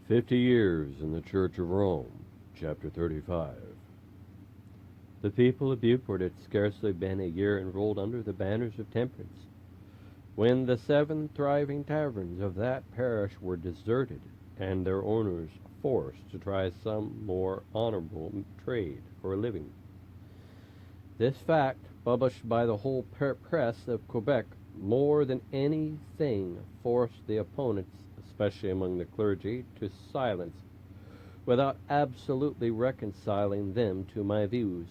50 Years in the Church of Rome, Chapter 35. The people of Beauport had scarcely been a year enrolled under the banners of temperance, when the 7 thriving taverns of that parish were deserted, and their owners forced to try some more honorable trade for a living. This fact, published by the whole press of Quebec, more than anything forced the opponents, especially among the clergy, to silence, without absolutely reconciling them to my views.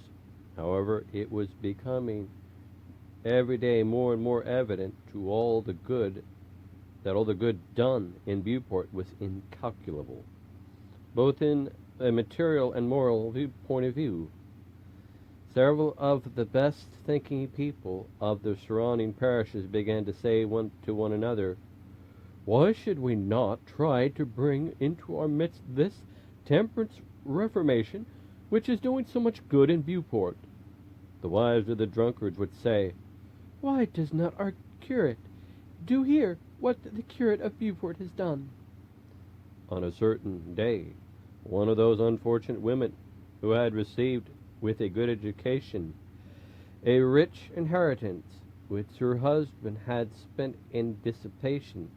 However, it was becoming every day more and more evident to all the good that all the good done in Beauport was incalculable, both in a material and moral point of view. Several of the best thinking people of the surrounding parishes began to say one to one another, "Why should we not try to bring into our midst this temperance reformation which is doing so much good in Beauport?" The wives of the drunkards would say, "Why does not our curate do here what the curate of Beauport has done?" On a certain day, one of those unfortunate women who had received with a good education a rich inheritance which her husband had spent in dissipation,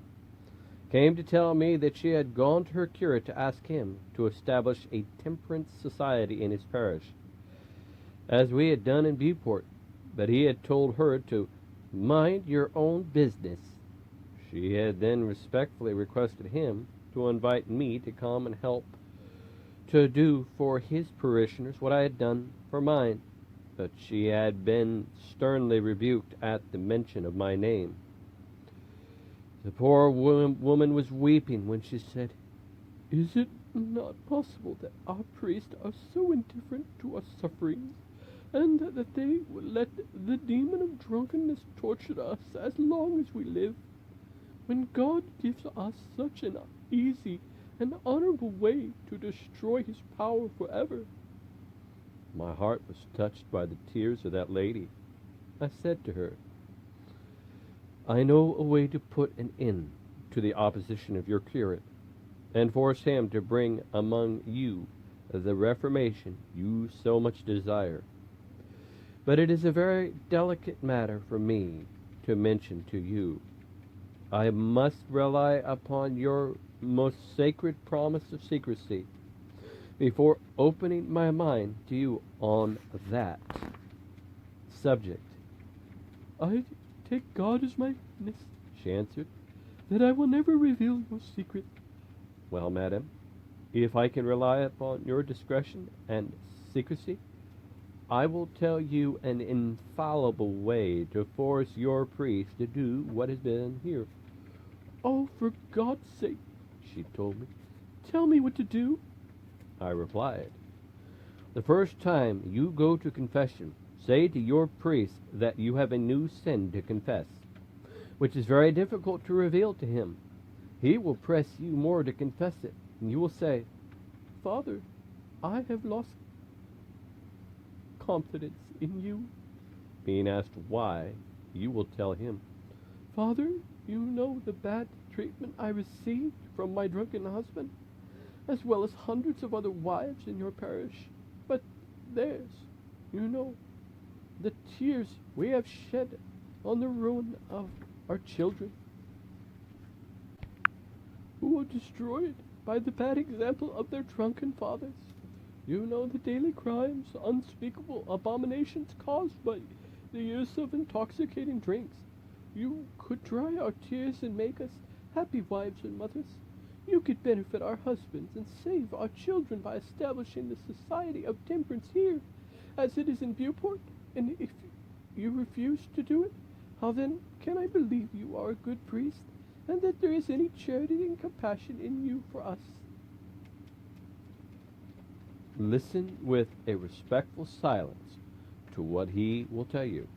came to tell me that she had gone to her curate to ask him to establish a temperance society in his parish, as we had done in Beauport, but he had told her to mind your own business. She had then respectfully requested him to invite me to come and help to do for his parishioners what I had done for mine, but she had been sternly rebuked at the mention of my name. The poor woman was weeping when she said, "Is it not possible that our priests are so indifferent to our sufferings, and that they will let the demon of drunkenness torture us as long as we live, when God gives us such an easy and honorable way to destroy his power forever?" My heart was touched by the tears of that lady. I said to her, "I know a way to put an end to the opposition of your curate, and force him to bring among you the reformation you so much desire. But it is a very delicate matter for me to mention to you. I must rely upon your most sacred promise of secrecy before opening my mind to you on that subject." "I take God as my witness," she answered, "that I will never reveal your secret." "Well, madam, if I can rely upon your discretion and secrecy, I will tell you an infallible way to force your priest to do what has been here." "Oh, for God's sake," she told me, "tell me what to do." I replied, "The first time you go to confession, say to your priest that you have a new sin to confess, which is very difficult to reveal to him. He will press you more to confess it, and you will say, 'Father, I have lost confidence in you.' Being asked why, you will tell him, 'Father, you know the bad treatment I received from my drunken husband, as well as hundreds of other wives in your parish. But theirs, you know, the tears we have shed on the ruin of our children, who are destroyed by the bad example of their drunken fathers. You know the daily crimes, unspeakable abominations caused by the use of intoxicating drinks. You could dry our tears and make us happy wives and mothers. You could benefit our husbands and save our children by establishing the Society of Temperance here, as it is in Beauport. And if you refuse to do it, how then can I believe you are a good priest, and that there is any charity and compassion in you for us?" Listen with a respectful silence to what he will tell you.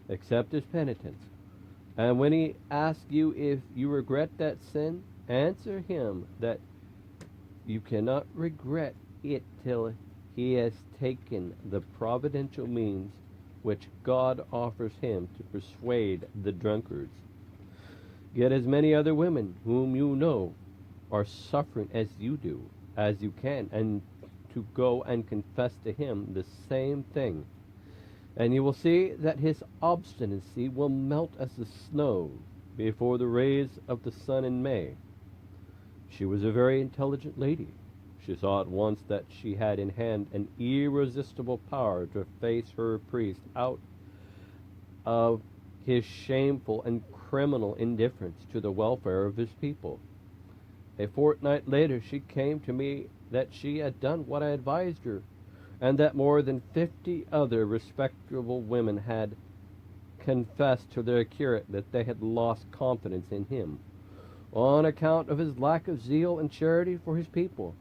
Accept his penitence. And when he asks you if you regret that sin, answer him that you cannot regret it till he has taken the providential means which God offers him to persuade the drunkards. Get as many other women whom you know are suffering as you do, as you can, and to go and confess to him the same thing. And you will see that his obstinacy will melt as the snow before the rays of the sun in May. She was a very intelligent lady. She saw at once that she had in hand an irresistible power to face her priest out of his shameful and criminal indifference to the welfare of his people. A fortnight later she came to me that she had done what I advised her, and that more than 50 other respectable women had confessed to their curate that they had lost confidence in him on account of his lack of zeal and charity for his people.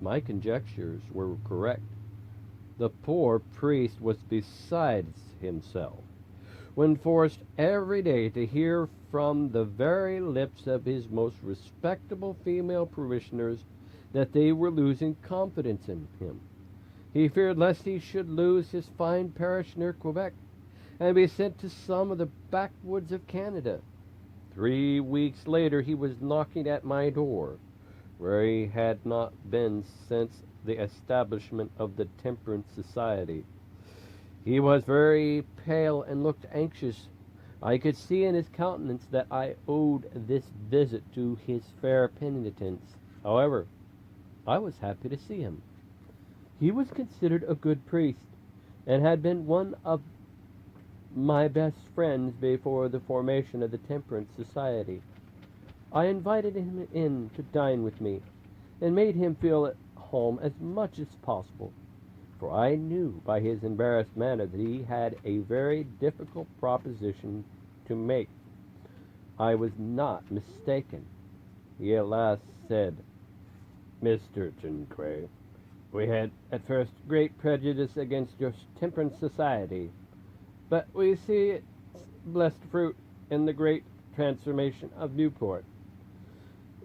My conjectures were correct. The poor priest was beside himself when forced every day to hear from the very lips of his most respectable female parishioners that they were losing confidence in him. He feared lest he should lose his fine parish near Quebec and be sent to some of the backwoods of Canada. 3 weeks later he was knocking at my door, where he had not been since the establishment of the Temperance Society. He was very pale and looked anxious. I could see in his countenance that I owed this visit to his fair penitence. However, I was happy to see him. He was considered a good priest, and had been one of my best friends before the formation of the Temperance Society. I invited him in to dine with me, and made him feel at home as much as possible, for I knew by his embarrassed manner that he had a very difficult proposition to make. I was not mistaken. He at last said, "Mr. Tinquay, we had at first great prejudice against your Temperance Society, but we see its blessed fruit in the great transformation of Newport.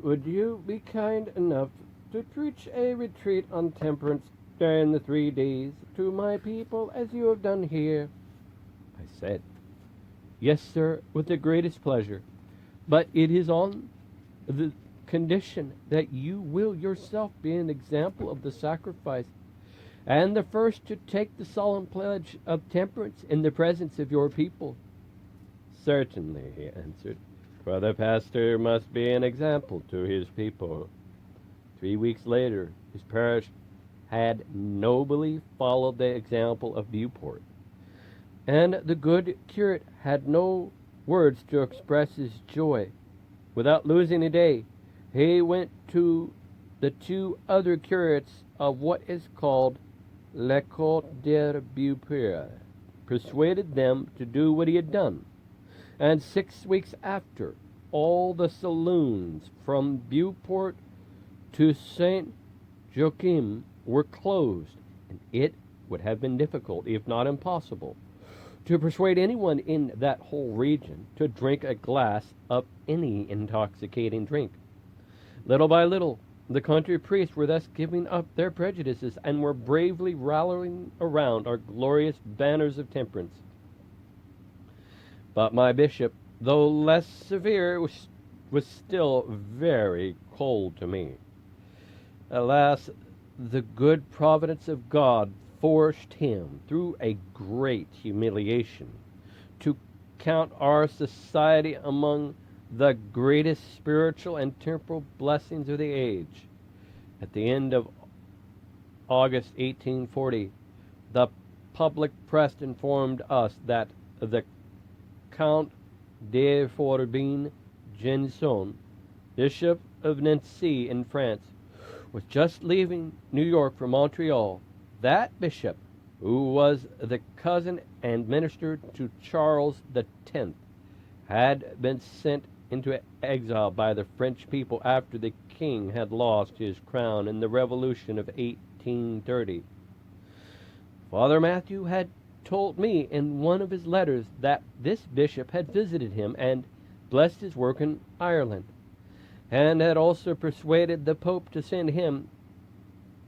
Would you be kind enough to preach a retreat on temperance during the 3 days to my people, as you have done here?" I said, "Yes, sir, with the greatest pleasure, but it is on the condition that you will yourself be an example of the sacrifice, and the first to take the solemn pledge of temperance in the presence of your people." "Certainly," he answered, "for the pastor must be an example to his people." 3 weeks later, his parish had nobly followed the example of Newport, and the good curate had no words to express his joy. Without losing a day, he went to the 2 other curates of what is called l'École de Beauport, persuaded them to do what he had done, and 6 weeks after, all the saloons from Beauport to Saint Joachim were closed, and it would have been difficult, if not impossible, to persuade anyone in that whole region to drink a glass of any intoxicating drink. Little by little, the country priests were thus giving up their prejudices and were bravely rallying around our glorious banners of temperance. But my bishop, though less severe, was still very cold to me. Alas, the good providence of God forced him, through a great humiliation, to count our society among the greatest spiritual and temporal blessings of the age. At the end of August 1840, the public press informed us that the Count de Forbin Janson, Bishop of Nancy in France, was just leaving New York for Montreal. That bishop, who was the cousin and minister to Charles X, had been sent into exile by the French people after the king had lost his crown in the Revolution of 1830. Father Matthew had told me in one of his letters that this bishop had visited him and blessed his work in Ireland, and had also persuaded the Pope to send him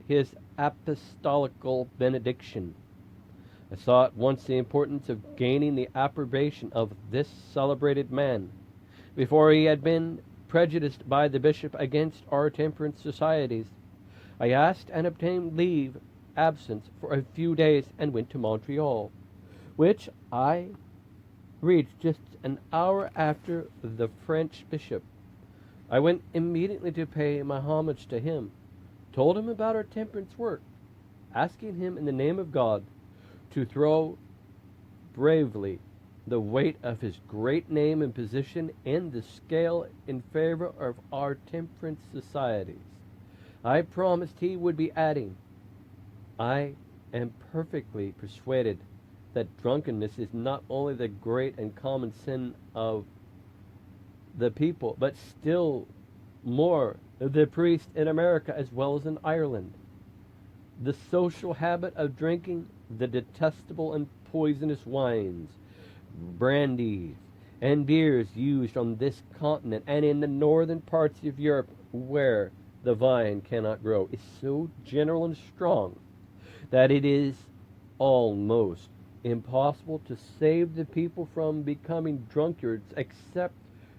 his apostolical benediction. I saw at once the importance of gaining the approbation of this celebrated man before he had been prejudiced by the bishop against our temperance societies, I asked and obtained leave absence for a few days and went to Montreal, which I reached just an hour after the French bishop. I went immediately to pay my homage to him, told him about our temperance work, asking him in the name of God to throw bravely the weight of his great name and position in the scale in favor of our temperance societies. I promised he would be adding, I am perfectly persuaded that drunkenness is not only the great and common sin of the people, but still more the priest in America as well as in Ireland. The social habit of drinking the detestable and poisonous wines, brandies, and beers used on this continent and in the northern parts of Europe where the vine cannot grow is so general and strong that it is almost impossible to save the people from becoming drunkards except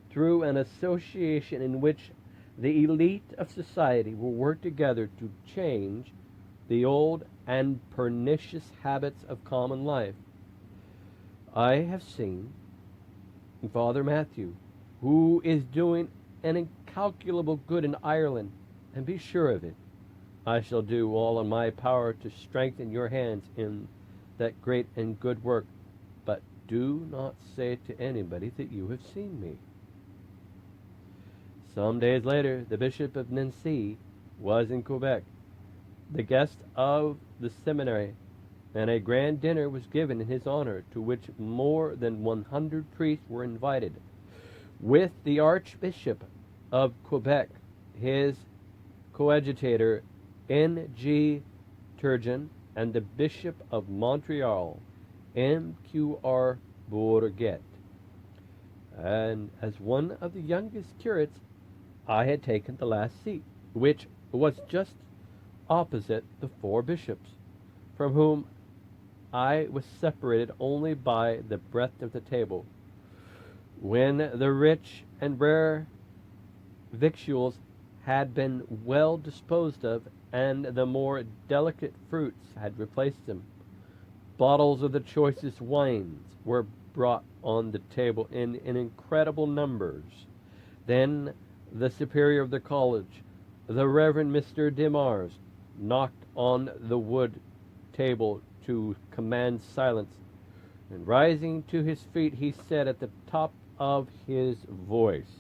through an association in which the elite of society will work together to change the old and pernicious habits of common life. I have seen Father Matthew, who is doing an incalculable good in Ireland, and be sure of it, I shall do all in my power to strengthen your hands in that great and good work, but do not say to anybody that you have seen me. Some days later, the Bishop of Nancy was in Quebec, the guest of the seminary, and a grand dinner was given in his honor, to which more than 100 priests were invited, with the Archbishop of Quebec, his coadjutor N.G. Turgeon, and the Bishop of Montreal, M.Q.R. Bourget. And as one of the youngest curates, I had taken the last seat, which was just opposite the four bishops, from whom I was separated only by the breadth of the table. When the rich and rare victuals had been well disposed of, and the more delicate fruits had replaced them, bottles of the choicest wines were brought on the table in incredible numbers. Then the superior of the college, the Reverend Mr. Demars, knocked on the wood table to command silence, and rising to his feet, he said at the top of his voice,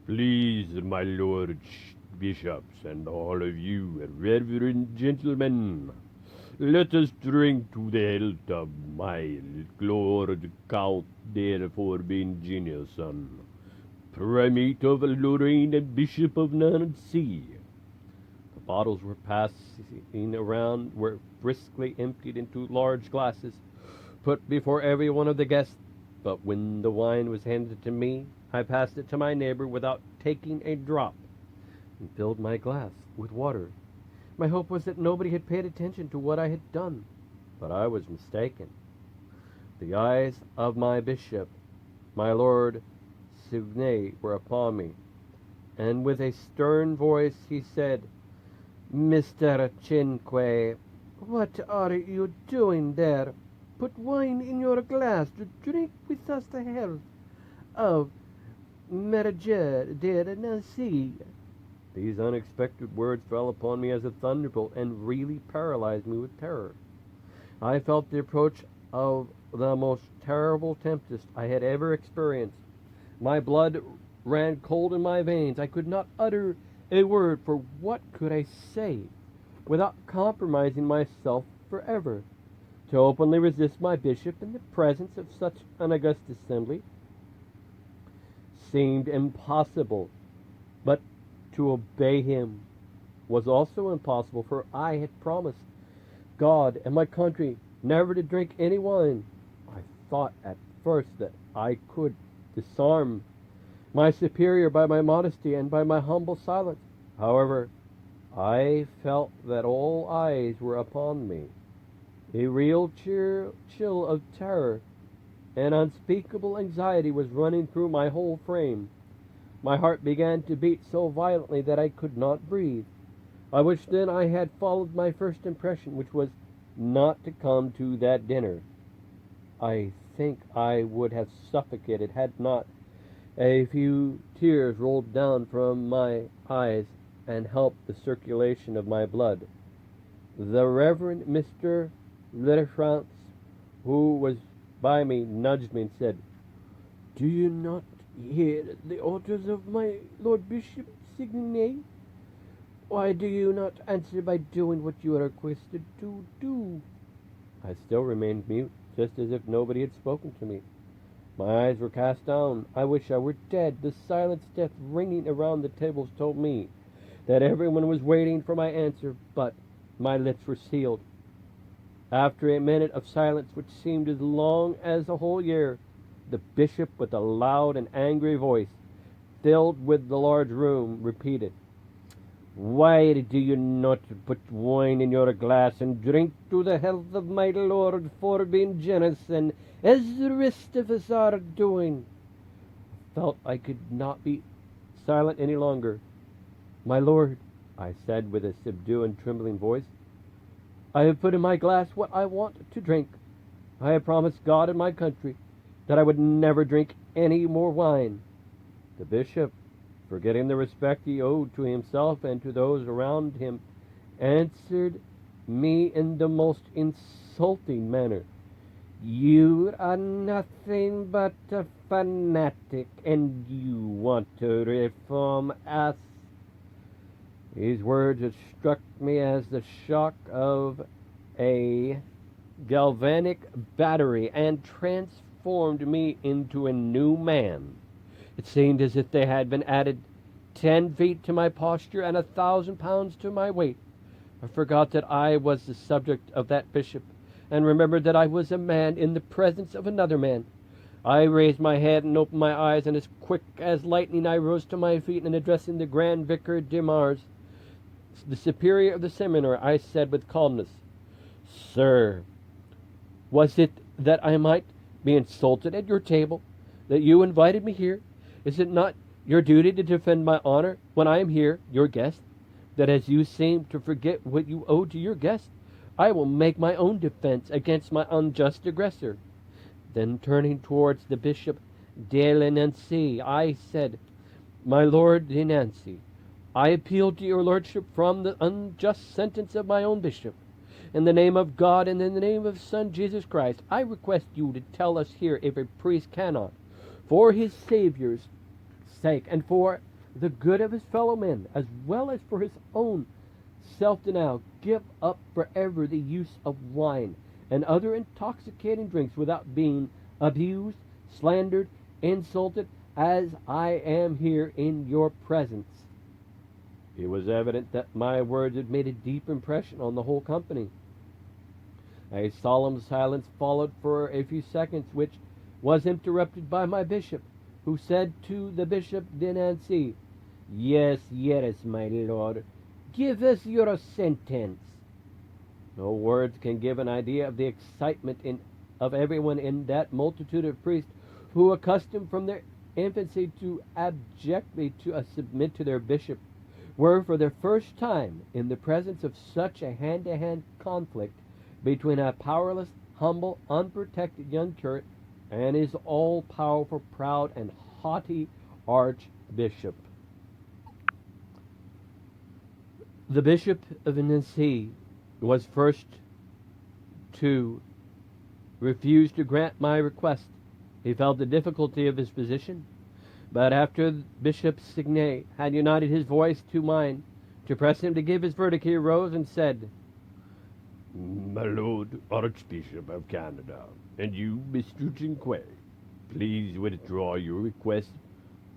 "Please, my lords bishops, and all of you reverend gentlemen, let us drink to the health of my Lord Count therefore being genius son, Primate of Lorraine and Bishop of Nancy." The bottles were passing around, were briskly emptied into large glasses, put before every one of the guests. But when the wine was handed to me, I passed it to my neighbor without taking a drop, and filled my glass with water. My hope was that nobody had paid attention to what I had done, but I was mistaken. The eyes of my bishop, my Lord Signet, were upon me, and with a stern voice he said, "Mr. Cinque, what are you doing there? Put wine in your glass to drink with us the health of Marger de Nancy." These unexpected words fell upon me as a thunderbolt and really paralyzed me with terror. I felt the approach of the most terrible tempest I had ever experienced. My blood ran cold in my veins. I could not utter a word, for what could I say without compromising myself forever? To openly resist my bishop in the presence of such an august assembly seemed impossible, but to obey him was also impossible, for I had promised God and my country never to drink any wine. I thought at first that I could disarm my superior by my modesty and by my humble silence. However, I felt that all eyes were upon me. A real chill of terror and unspeakable anxiety was running through my whole frame. My heart began to beat so violently that I could not breathe. I wish then I had followed my first impression, which was not to come to that dinner. I think I would have suffocated had not a few tears rolled down from my eyes and helped the circulation of my blood. The Reverend Mr. Litterfrance, who was by me, nudged me and said, "Do you not hear the orders of my Lord Bishop Signy? Why do you not answer by doing what you are requested to do?" I still remained mute, just as if nobody had spoken to me. My eyes were cast down. I wish I were dead. The silent death ringing around the tables told me that everyone was waiting for my answer, but my lips were sealed. After a minute of silence, which seemed as long as a whole year, the bishop, with a loud and angry voice, filled with the large room, repeated, "Why do you not put wine in your glass and drink to the health of my Lord for being generous, and as the rest of us are doing?" I felt I could not be silent any longer. "My Lord," I said with a subdued and trembling voice, "I have put in my glass what I want to drink. I have promised God and my country that I would never drink any more wine." The bishop, forgetting the respect he owed to himself and to those around him, answered me in the most insulting manner, "You are nothing but a fanatic, and you want to reform us." These words had struck me as the shock of a galvanic battery and transformed me into a new man. It seemed as if they had been added 10 feet to my posture and 1,000 pounds to my weight. I forgot that I was the subject of that bishop, and remembered that I was a man in the presence of another man. I raised my head and opened my eyes, and as quick as lightning I rose to my feet, and addressing the Grand Vicar de Mars, the superior of the seminary, I said with calmness, "Sir, was it that I might be insulted at your table, that you invited me here? Is it not your duty to defend my honor when I am here, your guest? That as you seem to forget what you owe to your guest, I will make my own defense against my unjust aggressor." Then turning towards the Bishop de la Nancy, I said, "My Lord de Nancy, I appeal to your lordship from the unjust sentence of my own bishop. In the name of God and in the name of His Son Jesus Christ, I request you to tell us here if a priest cannot, for his Savior's sake and for the good of his fellow men, as well as for his own self-denial, give up forever the use of wine and other intoxicating drinks without being abused, slandered, insulted, as I am here in your presence." It was evident that my words had made a deep impression on the whole company. A solemn silence followed for a few seconds, which was interrupted by my bishop, who said to the Bishop de Nancy, "Yes, yes, my lord, give us your sentence." No words can give an idea of the excitement of everyone in that multitude of priests who, accustomed from their infancy to abjectly to submit to their bishop, were for the first time in the presence of such a hand-to-hand conflict between a powerless, humble, unprotected young curate and his all-powerful, proud, and haughty archbishop. The Bishop of Nancy was first to refuse to grant my request. He felt the difficulty of his position, but after Bishop Signy had united his voice to mine to press him to give his verdict, he arose and said, "My Lord Archbishop of Canada, and you, Mr. Jinque, please withdraw your request.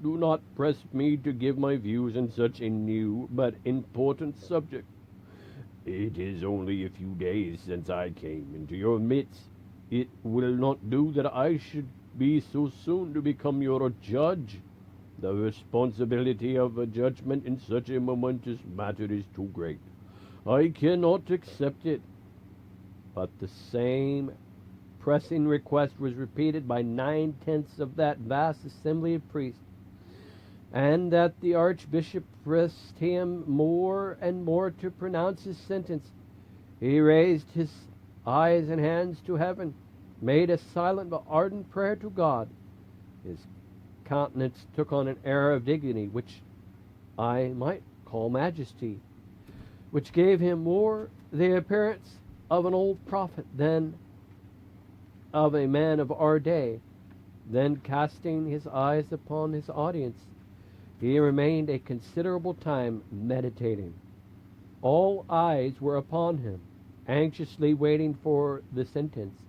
Do not press me to give my views on such a new but important subject. It is only a few days since I came into your midst. It will not do that I should be so soon to become your judge. The responsibility of a judgment in such a momentous matter is too great. I cannot accept it." But the same pressing request was repeated by 9/10 of that vast assembly of priests. and that the Archbishop pressed him more and more to pronounce his sentence, he raised his eyes and hands to heaven, made a silent but ardent prayer to God. His countenance took on an air of dignity, which I might call majesty, which gave him more the appearance of an old prophet than of a man of our day. Then, casting his eyes upon his audience, he remained a considerable time meditating. All eyes were upon him, anxiously waiting for the sentence.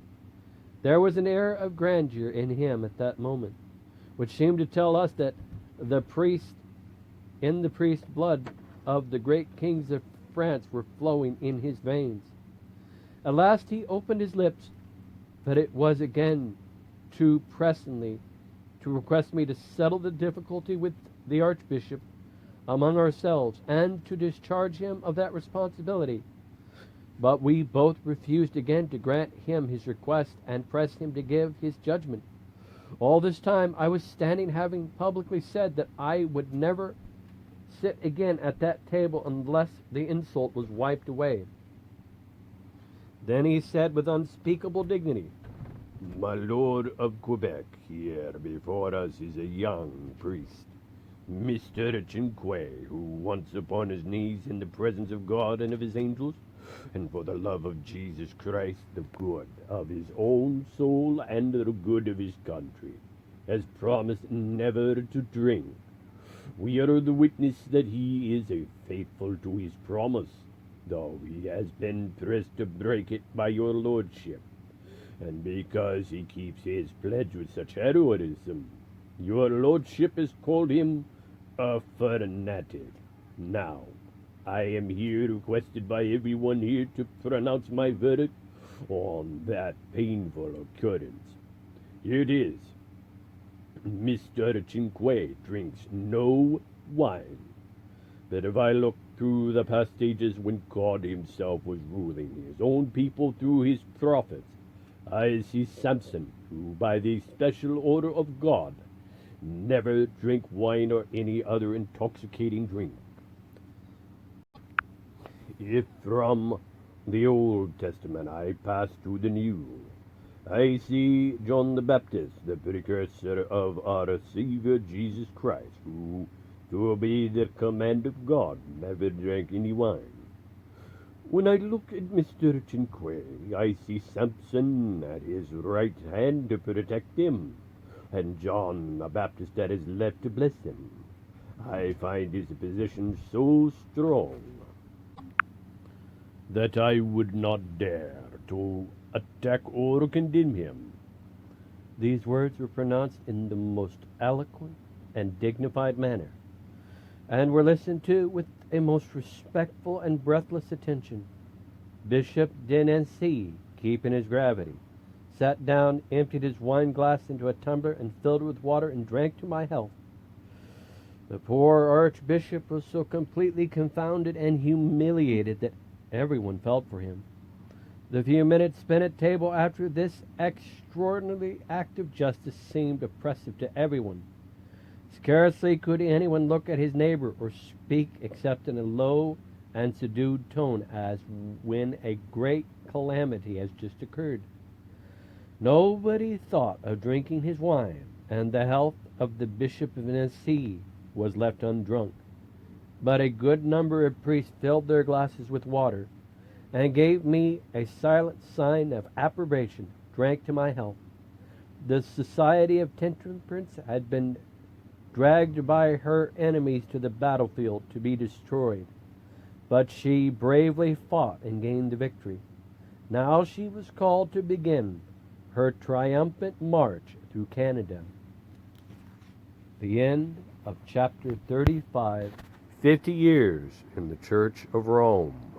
There was an air of grandeur in him at that moment, which seemed to tell us that the priest blood of the great kings of France were flowing in his veins. At last he opened his lips, but it was again too pressingly to request me to settle the difficulty with the Archbishop among ourselves and to discharge him of that responsibility. But we both refused again to grant him his request and pressed him to give his judgment. All this time I was standing, having publicly said that I would never sit again at that table unless the insult was wiped away. Then he said with unspeakable dignity, My Lord of Quebec, here before us is a young priest, Mr. Chinque, who once upon his knees in the presence of God and of his angels, and for the love of Jesus Christ, the good of his own soul and the good of his country, has promised never to drink. We are the witness that he is faithful to his promise, though he has been pressed to break it by your lordship. And because he keeps his pledge with such heroism, your lordship has called him a fanatic. Now, I am here requested by everyone here to pronounce my verdict on that painful occurrence. Here it is. Mr. Chinque drinks no wine. But if I look through the past ages when God himself was ruling his own people through his prophets, I see Samson, who by the special order of God never drank wine or any other intoxicating drink. If from the Old Testament I pass to the New, I see John the Baptist, the precursor of our Savior Jesus Christ, who, to obey the command of God, never drank any wine. When I look at Mr. Chinque, I see Samson at his right hand to protect him, and John the Baptist at his left to bless him. I find his position so strong that I would not dare to attack or condemn him. These words were pronounced in the most eloquent and dignified manner, and were listened to with a most respectful and breathless attention. Bishop de Nancy, keeping his gravity, sat down, emptied his wine glass into a tumbler, and filled it with water, and drank to my health. The poor Archbishop was so completely confounded and humiliated that everyone felt for him. The few minutes spent at table after this extraordinary act of justice seemed oppressive to everyone. Scarcely could anyone look at his neighbor or speak except in a low and subdued tone, as when a great calamity has just occurred. Nobody thought of drinking his wine, and the health of the Bishop of Nancy was left undrunk. But a good number of priests filled their glasses with water, and gave me a silent sign of approbation, drank to my health. The Society of Temperance had been dragged by her enemies to the battlefield to be destroyed, but she bravely fought and gained the victory. Now she was called to begin her triumphant march through Canada. The end of chapter 35, 50 years in the Church of Rome.